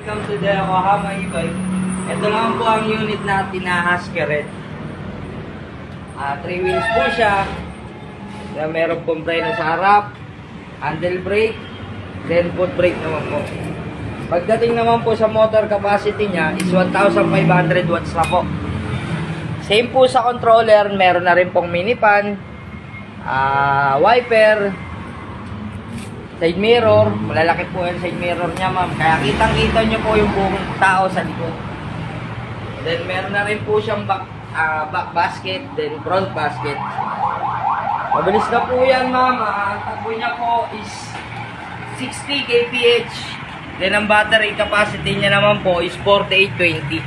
welcome to the Yokohama e-bike. Ito naman po ang unit natin na Husky Red. 3 wheels po siya. Meron pong preno sa harap, handle brake, then foot brake naman po. Pagdating naman po sa motor capacity niya is 1,500 watts na po. Same po sa controller, meron na rin pong mini fan, wiper, side mirror. Malalaki po yung side mirror niya, ma'am. Kaya kitang-kita nyo po yung buong tao sa likod. Then meron na rin po siyang back basket, then front basket. Mabilis na po yan, ma'am. Ang takbo niya po is 60 kph. Then ang battery capacity niya naman po is 4820.